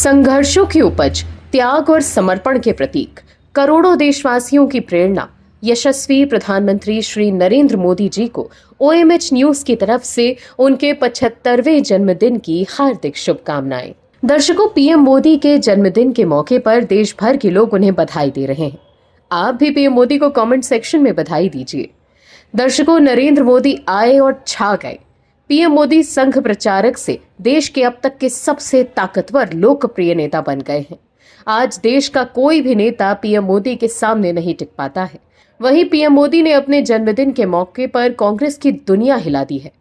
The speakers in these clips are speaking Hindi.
संघर्षों की उपज, त्याग और समर्पण के प्रतीक, करोड़ों देशवासियों की प्रेरणा, यशस्वी प्रधानमंत्री श्री नरेंद्र मोदी जी को ओएमएच न्यूज की तरफ से उनके 75वें जन्मदिन की हार्दिक शुभकामनाएं। दर्शकों, पीएम मोदी के जन्मदिन के मौके पर देश भर के लोग उन्हें बधाई दे रहे हैं। आप भी पीएम मोदी को कमेंट सेक्शन में बधाई दीजिए। दर्शकों, नरेंद्र मोदी आए और छा गए। पीएम मोदी संघ प्रचारक से देश के अब तक के सबसे ताकतवर लोकप्रिय नेता बन गए हैं। आज देश का कोई भी नेता पीएम मोदी के सामने नहीं टिक पाता है। वहीं पीएम मोदी ने अपने जन्मदिन के मौके पर कांग्रेस की दुनिया हिला दी है।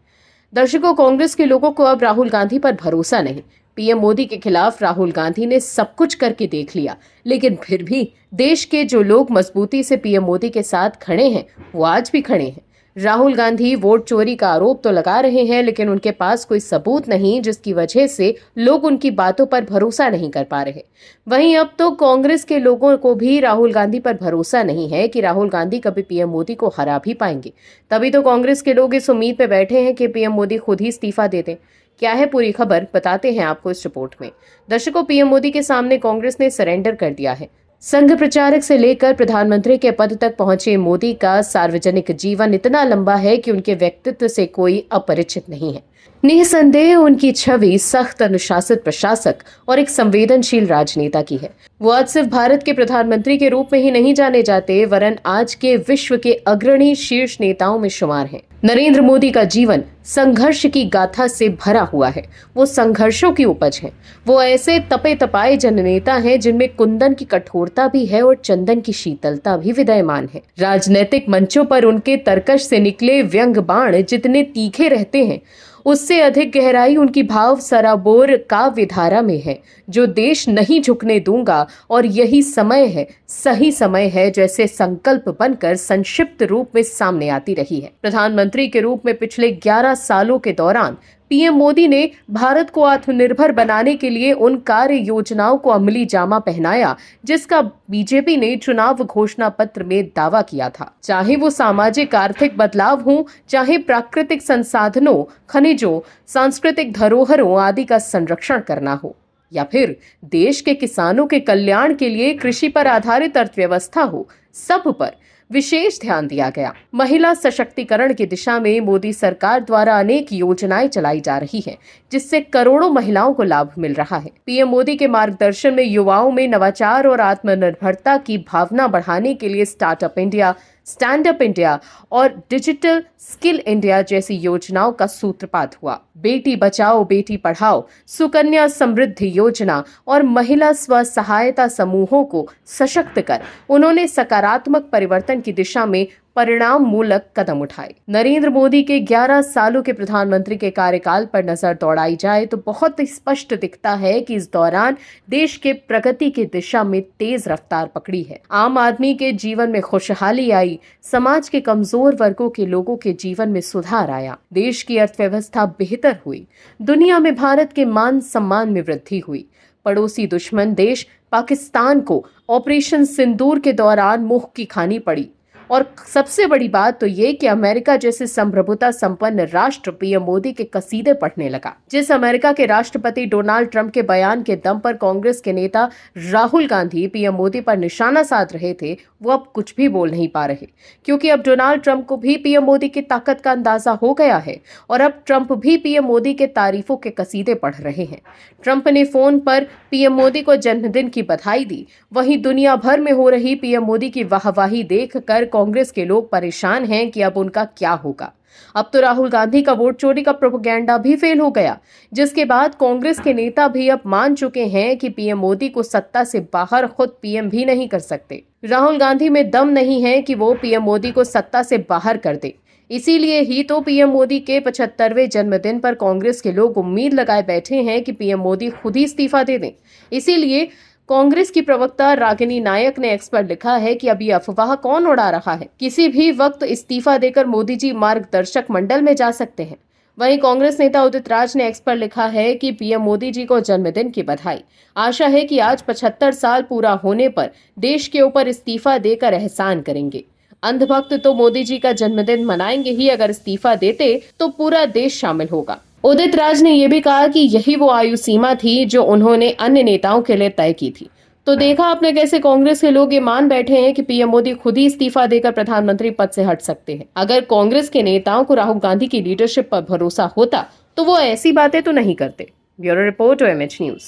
दर्शकों, कांग्रेस के लोगों को अब राहुल गांधी पर भरोसा नहीं। पीएम मोदी के खिलाफ राहुल गांधी ने सब कुछ करके देख लिया, लेकिन फिर भी देश के जो लोग मजबूती से पीएम मोदी के साथ खड़े हैं, वो आज भी खड़े हैं। राहुल गांधी वोट चोरी का आरोप तो लगा रहे हैं, लेकिन उनके पास कोई सबूत नहीं, जिसकी वजह से लोग उनकी बातों पर भरोसा नहीं कर पा रहे। वहीं अब तो कांग्रेस के लोगों को भी राहुल गांधी पर भरोसा नहीं है कि राहुल गांधी कभी पीएम मोदी को हरा भी पाएंगे। तभी तो कांग्रेस के लोग इस उम्मीद पे बैठे हैं कि पीएम मोदी खुद ही इस्तीफा दे दें। क्या है पूरी खबर, बताते हैं आपको इस रिपोर्ट में। दर्शकों, पीएम मोदी के सामने कांग्रेस ने सरेंडर कर दिया है। संघ प्रचारक से लेकर प्रधानमंत्री के पद तक पहुंचे मोदी का सार्वजनिक जीवन इतना लंबा है कि उनके व्यक्तित्व से कोई अपरिचित नहीं है। निसंदेह उनकी छवि सख्त अनुशासित प्रशासक और एक संवेदनशील राजनेता की है। वो आज सिर्फ भारत के प्रधानमंत्री के रूप में ही नहीं जाने जाते, वरन आज के विश्व के अग्रणी शीर्ष नेताओं में शुमार हैं। नरेंद्र मोदी का जीवन संघर्ष की गाथा से भरा हुआ है। वो संघर्षों की उपज है। वो ऐसे तपे तपाए जननेता हैं जिनमें कुंदन की कठोरता भी है और चंदन की शीतलता भी विद्यमान है। राजनीतिक मंचों पर उनके तरकश से निकले व्यंग बाण जितने तीखे रहते हैं, उससे अधिक गहराई उनकी भाव सराबोर काव्य धारा में है। जो देश नहीं झुकने दूंगा और यही समय है, सही समय है, जैसे संकल्प बनकर संक्षिप्त रूप में सामने आती रही है। प्रधानमंत्री के रूप में पिछले 11 सालों के दौरान पीएम मोदी ने भारत को आत्मनिर्भर बनाने के लिए उन कार्य योजनाओं को अमली जामा पहनाया जिसका बीजेपी ने चुनाव घोषणा पत्र में दावा किया था। चाहे वो सामाजिक आर्थिक बदलाव हो, चाहे प्राकृतिक संसाधनों, खनिजों, सांस्कृतिक धरोहरों आदि का संरक्षण करना हो, या फिर देश के किसानों के कल्याण के लिए कृषि पर आधारित अर्थव्यवस्था हो, सब पर विशेष ध्यान दिया गया। महिला सशक्तिकरण की दिशा में मोदी सरकार द्वारा अनेक योजनाएं चलाई जा रही हैं, जिससे करोड़ों महिलाओं को लाभ मिल रहा है। पीएम मोदी के मार्गदर्शन में युवाओं में नवाचार और आत्मनिर्भरता की भावना बढ़ाने के लिए startup India, stand up India और डिजिटल स्किल इंडिया जैसी योजनाओं का सूत्रपात हुआ। बेटी बचाओ बेटी पढ़ाओ, सुकन्या समृद्धि योजना और महिला स्व सहायता समूहों को सशक्त कर उन्होंने सकारात्मक परिवर्तन की दिशा में परिणाम मूलक कदम उठाए। नरेंद्र मोदी के 11 सालों के प्रधानमंत्री के कार्यकाल पर नजर दौड़ाई जाए तो बहुत स्पष्ट दिखता है कि इस दौरान देश के प्रगति की दिशा में तेज रफ्तार पकड़ी है। आम आदमी के जीवन में खुशहाली आई, समाज के कमजोर वर्गों के लोगों के जीवन में सुधार आया, देश की अर्थव्यवस्था बेहतर हुई, दुनिया में भारत के मान सम्मान में वृद्धि हुई। पड़ोसी दुश्मन देश पाकिस्तान को ऑपरेशन सिंदूर के दौरान मुंह की खानी पड़ी, और सबसे बड़ी बात तो ये कि अमेरिका जैसे संप्रभुता संपन्न राष्ट्र पीएम मोदी के कसीदे पढ़ने लगा। जिस अमेरिका के राष्ट्रपति डोनाल्ड ट्रंप के बयान के दम पर कांग्रेस के नेता राहुल गांधी पीएम मोदी पर निशाना साध रहे थे, वो अब कुछ भी बोल नहीं पा रहे, क्योंकि अब डोनाल्ड ट्रंप को भी पीएम मोदी की ताकत का अंदाजा हो गया है और अब ट्रंप भी पीएम मोदी के तारीफों के कसीदे पढ़ रहे हैं। ट्रंप ने फोन पर पीएम मोदी को जन्मदिन की बधाई दी। वहीं दुनिया भर में हो रही पीएम मोदी की वाहवाही देखकर कांग्रेस के लोग परेशान हैं कि अब उनका क्या होगा। अब तो राहुल गांधी का वोट चोरी का प्रोपेगेंडा भी फेल हो गया, जिसके बाद कांग्रेस के नेता भी अब मान चुके हैं कि पीएम मोदी को सत्ता से बाहर खुद पीएम भी नहीं कर सकते। राहुल गांधी में दम नहीं है कि वो पीएम मोदी को सत्ता से बाहर कर दे। इसीलिए ही तो पीएम मोदी के 75वें जन्मदिन पर कांग्रेस के लोग उम्मीद लगाए बैठे हैं कि पीएम मोदी खुद ही इस्तीफा दे दें। इसीलिए कांग्रेस की प्रवक्ता रागिनी नायक ने एक्स पर लिखा है कि अब ये अफवाह कौन उड़ा रहा है, किसी भी वक्त इस्तीफा देकर मोदी जी मार्गदर्शक मंडल में जा सकते हैं। वहीं कांग्रेस नेता उदित राज ने एक्स पर लिखा है कि पीएम मोदी जी को जन्मदिन की बधाई। आशा है कि आज 75 साल पूरा होने पर देश के ऊपर इस्तीफा देकर एहसान करेंगे। अंधभक्त तो मोदी जी का जन्मदिन मनाएंगे ही, अगर इस्तीफा देते तो पूरा देश शामिल होगा। उदित राज ने यह भी कहा कि यही वो आयु सीमा थी जो उन्होंने अन्य नेताओं के लिए तय की थी। तो देखा आपने कैसे कांग्रेस के लोग ये मान बैठे हैं कि पीएम मोदी खुद ही इस्तीफा देकर प्रधानमंत्री पद से हट सकते हैं। अगर कांग्रेस के नेताओं को राहुल गांधी की लीडरशिप पर भरोसा होता तो वो ऐसी बातें तो नहीं करते। Bureau report OMH news.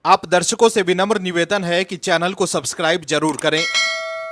आप दर्शकों से विनम्र निवेदन है कि चैनल को सब्सक्राइब जरूर करें